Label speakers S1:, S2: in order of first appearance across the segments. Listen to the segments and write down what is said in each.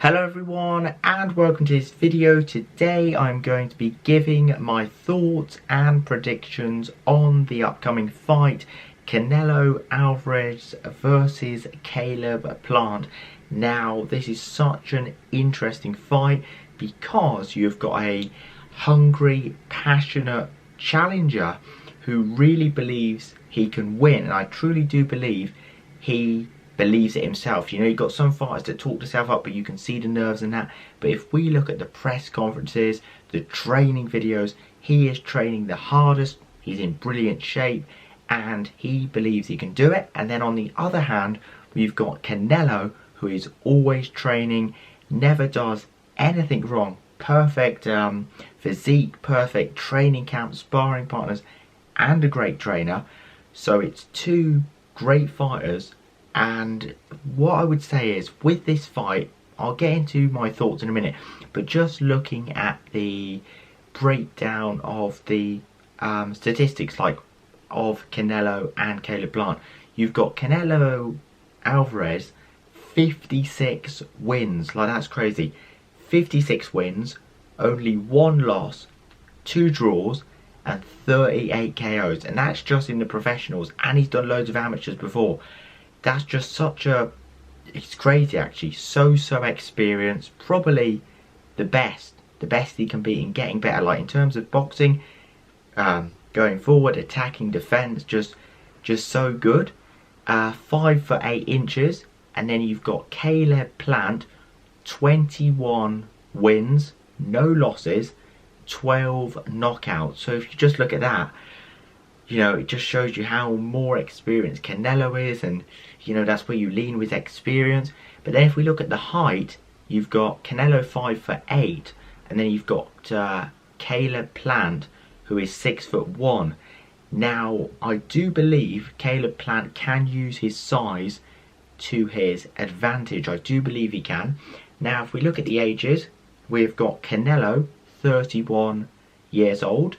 S1: Hello everyone and welcome to this video. Today I'm going to be giving my thoughts and predictions on the upcoming fight, Canelo Alvarez versus Caleb Plant. Now this is such an interesting fight because you've got a hungry, passionate challenger who really believes he can win, and I truly do believe he believes it himself. You know, you've got some fighters that talk themselves up, but you can see the nerves and that. But if we look at the press conferences, the training videos, he is training the hardest, he's in brilliant shape, and he believes he can do it. And then on the other hand, we've got Canelo, who is always training, never does anything wrong. Perfect physique, perfect training camp, sparring partners, and a great trainer. So it's two great fighters. And what I would say is, with this fight, I'll get into my thoughts in a minute, but just looking at the breakdown of the statistics, like of Canelo and Caleb Plant, you've got Canelo Alvarez 56 wins. Like, that's crazy. 56 wins, only one loss, 2 draws, and 38 KOs, and that's just in the professionals, and he's done loads of amateurs before. That's just such a, it's crazy actually, so experienced, probably the best he can be in getting better, like in terms of boxing, going forward, attacking, defense, just so good. 5 foot 8 inches, and then you've got Caleb Plant, 21 wins, no losses, 12 knockouts. So if you just look at that, you know, it just shows you how more experienced Canelo is, and you know, that's where you lean with experience. But then if we look at the height, you've got Canelo 5 foot 8, and then you've got Caleb Plant, who is 6 foot 1. Now, I do believe Caleb Plant can use his size to his advantage. I do believe he can. Now, if we look at the ages, we've got Canelo, 31 years old,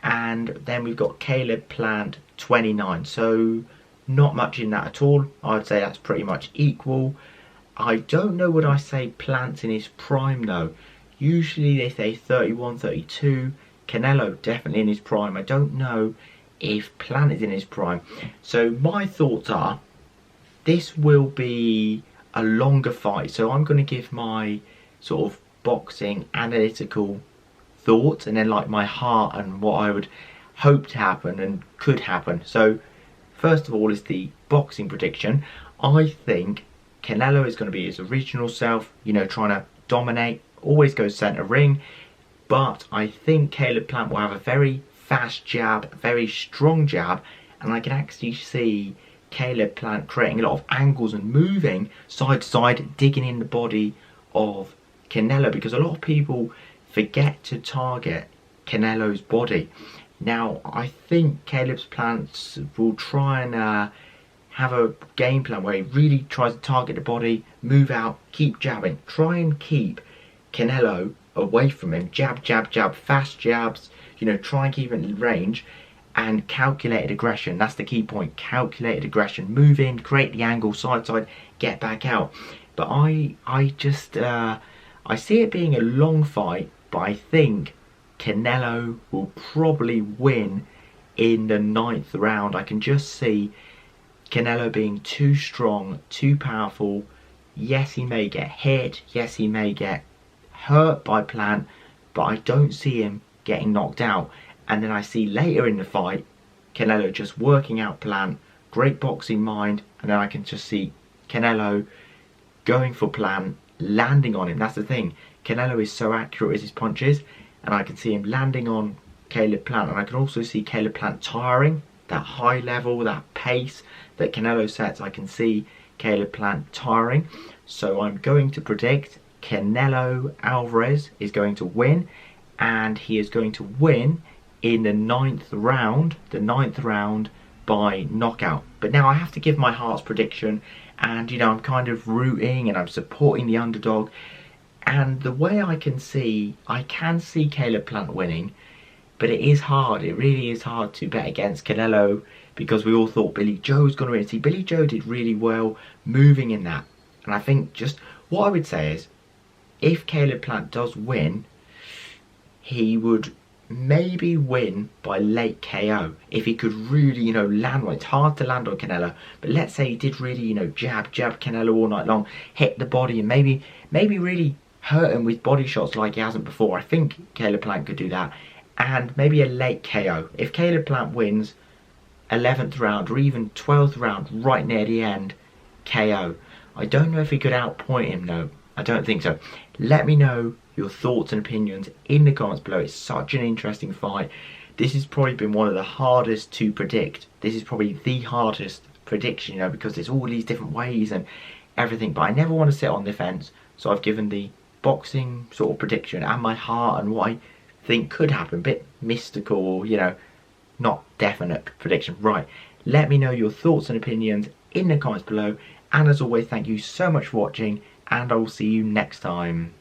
S1: and then we've got Caleb Plant, 29. So not much in that at all. I'd say that's pretty much equal. I don't know, would I say Plant's in his prime though. Usually they say 31, 32. Canelo definitely in his prime. I don't know if Plant is in his prime. So my thoughts are, this will be a longer fight. So I'm going to give my sort of boxing analytical thoughts, and then like my heart and what I would hope to happen and could happen. So first of all is the boxing prediction. I think Canelo is going to be his original self, you know, trying to dominate, always goes centre ring. But I think Caleb Plant will have a very fast jab, very strong jab, and I can actually see Caleb Plant creating a lot of angles and moving side to side, digging in the body of Canelo, because a lot of people forget to target Canelo's body. Now, I think Caleb Plant will try and have a game plan where he really tries to target the body, move out, keep jabbing, try and keep Canelo away from him. Jab, jab, jab, fast jabs, you know, try and keep it in range, and calculated aggression. That's the key point, calculated aggression. Move in, create the angle, side to side, get back out. But I see it being a long fight, but I think Canelo will probably win in the 9th round. I can just see Canelo being too strong, too powerful. Yes, he may get hit. Yes, he may get hurt by Plant, but I don't see him getting knocked out. And then I see later in the fight, Canelo just working out Plant, great boxing mind, and then I can just see Canelo going for Plant, landing on him. That's the thing. Canelo is so accurate with his punches, and I can see him landing on Caleb Plant, and I can also see Caleb Plant tiring. That high level, that pace that Canelo sets, I can see Caleb Plant tiring. So I'm going to predict Canelo Alvarez is going to win, and he is going to win in the 9th round by knockout. But now I have to give my heart's prediction, and you know, I'm kind of rooting and I'm supporting the underdog. And the way I can see Caleb Plant winning, but it is hard, it really is hard to bet against Canelo, because we all thought Billy Joe was going to win. See, Billy Joe did really well moving in that. And I think just what I would say is, if Caleb Plant does win, he would maybe win by late KO if he could really, you know, land one. It's hard to land on Canelo, but let's say he did really, you know, jab Canelo all night long, hit the body, and maybe really hurt him with body shots like he hasn't before. I think Caleb Plant could do that, and maybe a late KO. If Caleb Plant wins 11th round or even 12th round right near the end, KO. I don't know if he could outpoint him though. I don't think so. Let me know your thoughts and opinions in the comments below. It's such an interesting fight. This has probably been one of the hardest to predict. This is probably the hardest prediction, you know, because there's all these different ways and everything. But I never want to sit on the fence, so I've given the boxing sort of prediction and my heart and what I think could happen. A bit mystical, you know, not definite prediction. Right, let me know your thoughts and opinions in the comments below. And as always, thank you so much for watching, and I will see you next time.